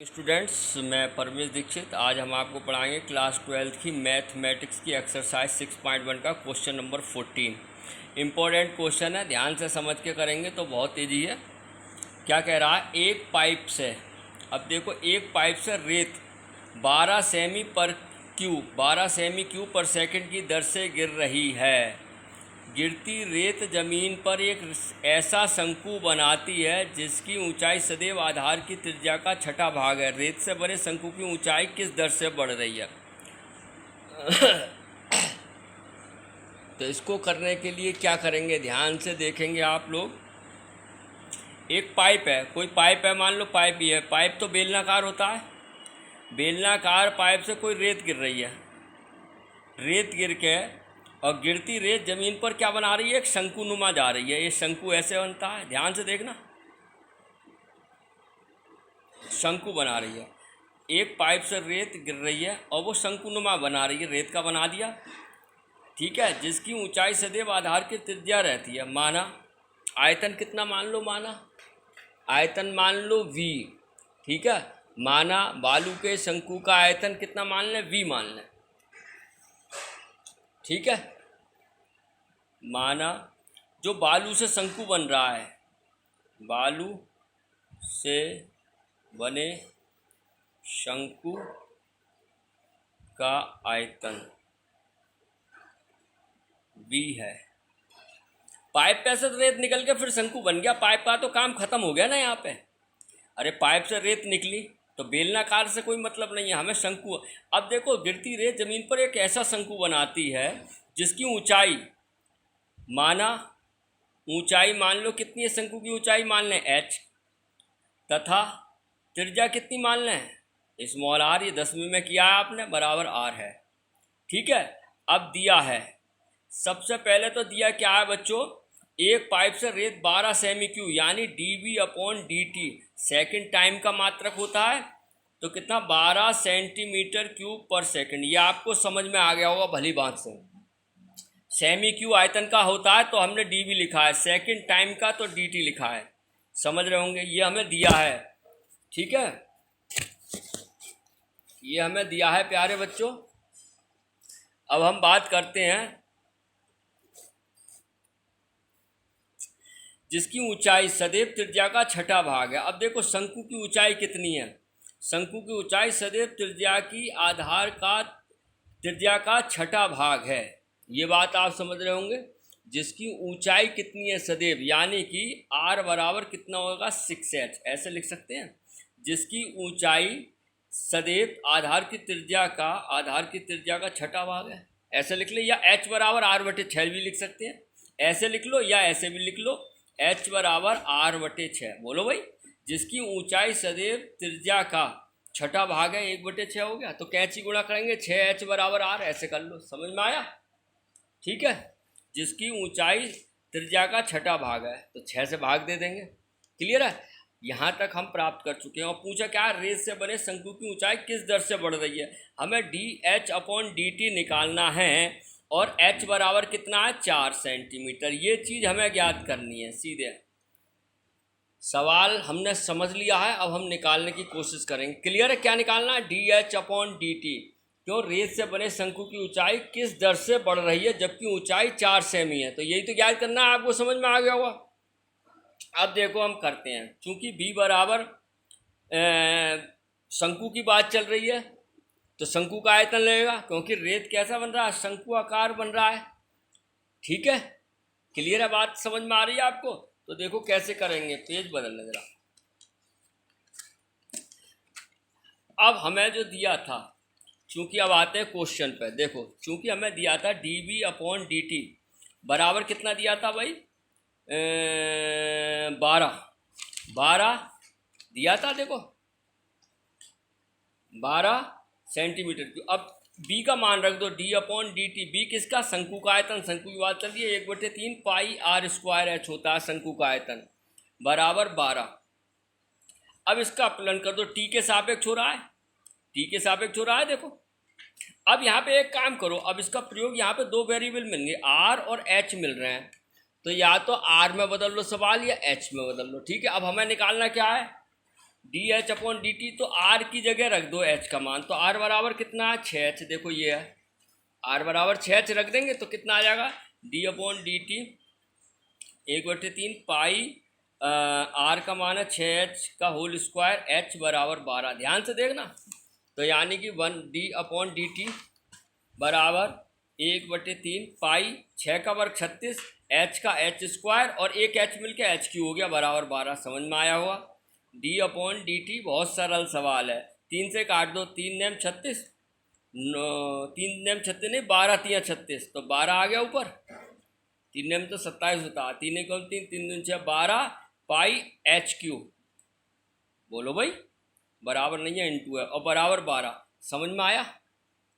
Students, मैं परमेश दीक्षित। आज हम आपको पढ़ाएंगे क्लास 12th की मैथमेटिक्स की एक्सरसाइज 6.1 का क्वेश्चन नंबर 14। इम्पोर्टेंट क्वेश्चन है, ध्यान से समझ के करेंगे तो बहुत ईजी है। क्या कह रहा है, एक पाइप से, अब देखो, एक पाइप से रेत 12 सेमी क्यूब पर सेकंड की दर से गिर रही है। गिरती रेत जमीन पर एक ऐसा शंकु बनाती है जिसकी ऊंचाई सदैव आधार की त्रिज्या का छठा भाग है। रेत से बने शंकु की ऊंचाई किस दर से बढ़ रही है? तो इसको करने के लिए क्या करेंगे, ध्यान से देखेंगे आप लोग। एक पाइप है, कोई पाइप है, मान लो पाइप ही है। पाइप तो बेलनाकार होता है। बेलनाकार पाइप से कोई रेत गिर रही है। रेत गिर के और गिरती रेत जमीन पर क्या बना रही है? एक शंकुनुमा जा रही है। ये शंकु ऐसे बनता है, ध्यान से देखना, शंकु बना रही है। एक पाइप से रेत गिर रही है और वो शंकुनुमा बना रही है, रेत का बना दिया, ठीक है, जिसकी ऊंचाई सदैव आधार की त्रिज्या रहती है। माना आयतन कितना मान लो, माना आयतन मान लो v, ठीक है। माना बालू के शंकु का आयतन कितना मान लें? v मान लें, ठीक है। माना जो बालू से शंकु बन रहा है, बालू से बने शंकु का आयतन v है। पाइप पे से रेत निकल के फिर शंकु बन गया, पाइप का तो काम खत्म हो गया ना यहाँ पे। अरे पाइप से रेत निकली तो बेलनाकार से कोई मतलब नहीं है, हमें शंकु। अब देखो, गिरती रेत जमीन पर एक ऐसा शंकु बनाती है जिसकी ऊंचाई, माना ऊंचाई मान लो कितनी है, शंकु की ऊंचाई मान लें h, तथा त्रिज्या कितनी मान लें? स्मॉल r, ये 10वीं में किया है आपने, बराबर r है, ठीक है। अब दिया है, सबसे पहले तो दिया क्या है बच्चों, एक पाइप से रेत 12 सेमी क्यूब यानी dv/dt सेकंड टाइम का मात्रक होता है, तो कितना, 12 सेंटीमीटर क्यूब पर सेकंड। ये आपको समझ में आ गया होगा भली बात से। सेमी क्यूब आयतन का होता है तो हमने dv लिखा है, सेकंड टाइम का तो dt लिखा है, समझ रहे होंगे। ये हमें दिया है, ठीक है, ये हमें दिया है प्यारे बच्चों। अब हम बात करते हैं जिसकी ऊंचाई सदैव त्रिज्या का छठा भाग है। अब देखो, शंकु की ऊंचाई कितनी है? शंकु की ऊंचाई सदैव त्रिज्या की आधार का त्रिज्या का छठा भाग है। ये बात आप समझ रहे होंगे। जिसकी ऊंचाई कितनी है सदैव, यानी कि r बराबर कितना होगा, 6h, ऐसे लिख सकते हैं। जिसकी ऊंचाई सदैव आधार की त्रिज्या का छठा भाग है, ऐसे लिख ले। या h बराबर r/6 भी लिख सकते हैं, ऐसे लिख लो, या ऐसे भी लिख लो, h बराबर r/6। बोलो भाई, जिसकी ऊंचाई सदैव त्रिज्या का छठा भाग है, 1/6 हो गया। तो कैंची गुणा करेंगे, 6h बराबर r, ऐसे कर लो, समझ में आया, ठीक है। जिसकी ऊंचाई त्रिज्या का छठा भाग है तो 6 से भाग दे देंगे। क्लियर है? यहाँ तक हम प्राप्त कर चुके हैं। और पूछा क्या, रेत से बने शंकु की ऊंचाई किस दर से बढ़ रही है। हमें dh/dt निकालना है और h बराबर कितना है, 4 सेंटीमीटर। ये चीज़ हमें ज्ञात करनी है। सीधे सवाल हमने समझ लिया है, अब हम निकालने की कोशिश करेंगे। क्लियर है? क्या निकालना है, dh/dt। क्यों, रेत से बने शंकु की ऊंचाई किस दर से बढ़ रही है जबकि ऊंचाई 4 सेमी है। तो यही तो ज्ञात करना है, आपको समझ में आ गया होगा। अब देखो हम करते हैं, चूंकि b बराबर शंकु की बात चल रही है तो शंकु का आयतन लगेगा, क्योंकि रेत कैसा बन रहा है, शंकु आकार बन रहा है, ठीक है। क्लियर है बात, समझ में आ रही है आपको? तो देखो कैसे करेंगे, पेज बदलने जरा। अब हमें जो दिया था, चूंकि अब आते हैं क्वेश्चन पे, देखो, चूंकि हमें दिया था dv/dt बराबर कितना दिया था भाई, 12 दिया था, देखो 12 सेंटीमीटर क्यूब। अब b का मान रख दो, d/dt। b किसका, शंकु का आयतन, शंकु की बात चल रही है, 1/3 πr² होता है शंकु का आयतन, बराबर 12। अब इसका अपलन कर दो, t के सापेक्ष हो रहा है, देखो। अब यहाँ पे एक काम करो, अब इसका प्रयोग, यहाँ पे दो वेरिएबल मिलेंगे, r और h मिल रहे हैं, तो या तो r में बदल लो सवाल या h में बदल लो, ठीक है। अब हमें निकालना क्या है, D H upon D T, तो आर की जगह रख दो एच का मान। तो आर बराबर कितना है 6h, देखो ये है आर बराबर 6h रख देंगे तो कितना आ जाएगा D upon D T 1/3 pi R का मान है 6h का होल स्क्वायर, एच बराबर 12। ध्यान से देखना, तो यानी कि 1 डी अपॉन डी टी बराबर 1/3 पाई 6 का वर्ग 36, एच का एच स्क्वायर और एक एच मिल के एच क्यू हो गया बराबर 12। समझ में आया हुआ। डी अपॉन डी टी बहुत सरल सवाल है। 3 से काट दो, 3 नेम 36, 3 नेम 36 नहीं 12 3 36, तो 12 आ गया ऊपर। 3 नेम तो 27 होता, 3 कौन 3, 3 दूनी 6 12 पाई एच क्यू। बोलो भाई, बराबर नहीं है इंटू है और बराबर 12। समझ में आया।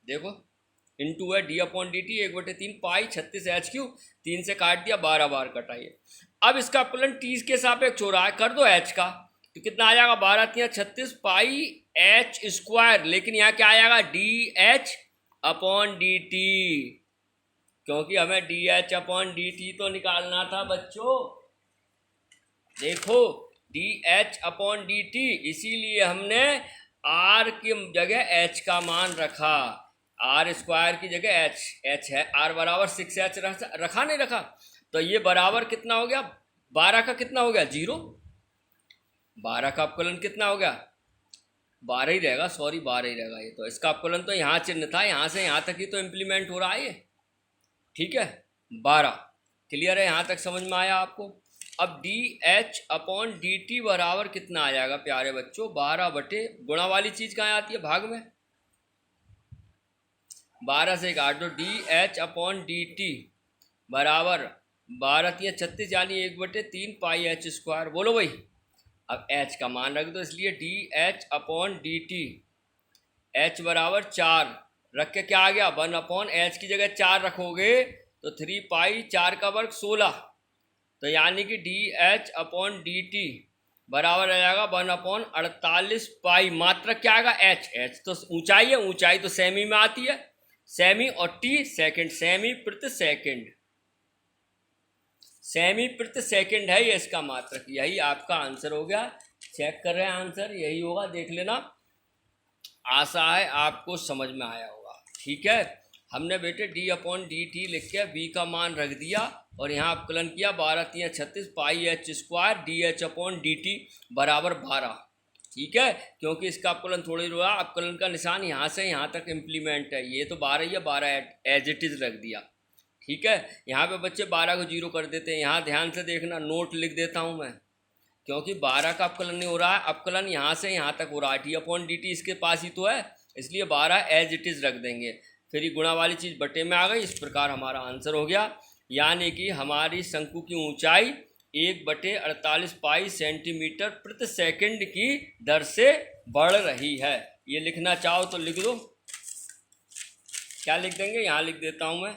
देखो इंटू है डी अपॉन डी टी 1/3 पाई 36 एच क्यू, 3 से काट दिया 12 बार कटाइए। अब इसका अपलन 30 के सापेक्ष हो रहा है, कर दो एच का, तो कितना आ जाएगा 12 3 36 पाई एच स्क्वायर। लेकिन यहाँ क्या आएगा D H upon D T, क्योंकि हमें D H upon D T तो निकालना था बच्चों। देखो D H upon D T, इसीलिए हमने आर की जगह एच का मान रखा, आर स्क्वायर की जगह एच है, आर बराबर 6h रखा नहीं रखा, तो ये बराबर कितना हो गया 12 का कितना हो गया 0, 12 का अपकलन कितना हो गया 12 ही रहेगा, सॉरी 12 ही रहेगा। ये तो इसका अपकलन तो यहाँ चिन्ह था, यहाँ से यहाँ तक ही तो इम्प्लीमेंट हो रहा है ये, ठीक है 12। क्लियर है, यहाँ तक समझ में आया आपको। अब D H upon D T बराबर कितना आ जाएगा प्यारे बच्चों 12 बटे, गुणा वाली चीज़ कहाँ आती है भाग में, 12 से काट दो, D H upon D T बराबर 12 3 36 यानी 1/3 पाई एच स्क्वायर। बोलो भाई, अब एच का मान रख दो, इसलिए D H upon D T H बराबर 4 रख के क्या आ गया 1 अपॉन एच की जगह 4 रखोगे तो 3 पाई 4 का वर्ग 16, तो यानी कि D H upon D T बराबर आ जाएगा 1 अपॉन 48 पाई, मात्रक क्या आएगा एच, एच तो ऊंचाई है, ऊंचाई तो सेमी में आती है, सेमी और टी सेकंड, सेमी प्रति सेकंड, सेमी प्रति सेकंड है ये इसका मात्रक। यही आपका आंसर हो गया। चेक कर रहे हैं आंसर, यही होगा, देख लेना। आशा है आपको समझ में आया होगा। ठीक है, हमने बेटे डी अपॉन डी टी लिख के बी का मान रख दिया और यहाँ अपकलन किया 12 3 36 pi H square D H upon D T बराबर 12। ठीक है, क्योंकि इसका अपकलन थोड़ी रहा, अपकलन का निशान यहाँ से यहाँ तक इम्प्लीमेंट है, ये तो 12 ही है, 12 एज इट इज़ रख दिया। ठीक है, यहाँ पे बच्चे 12 को 0 कर देते हैं, यहाँ ध्यान से देखना, नोट लिख देता हूँ मैं, क्योंकि 12 का अपकलन नहीं हो रहा है, अपकलन यहाँ से यहाँ तक हो रहा है, डी अपॉन डी टी इसके पास ही तो है, इसलिए 12 एज इट इज़ रख देंगे, फिर ये गुणा वाली चीज़ बटे में आ गई। इस प्रकार हमारा आंसर हो गया, यानी कि हमारी शंकु की ऊंचाई 1/48 पाई सेंटीमीटर प्रति सेकंड की दर से बढ़ रही है। ये लिखना चाहो तो लिख दो, क्या लिख देंगे, यहाँ लिख देता हूँ मैं।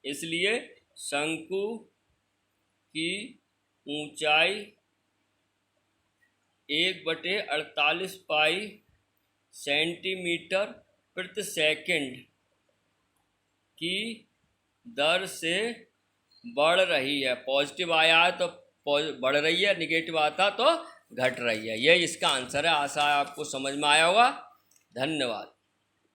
इसलिए शंकु की ऊंचाई 1/48 पाई सेंटीमीटर प्रति सेकंड की दर से बढ़ रही है। पॉजिटिव आया है तो बढ़ रही है, निगेटिव आता तो घट रही है। ये इसका आंसर है। आशा है आपको समझ में आया होगा। धन्यवाद।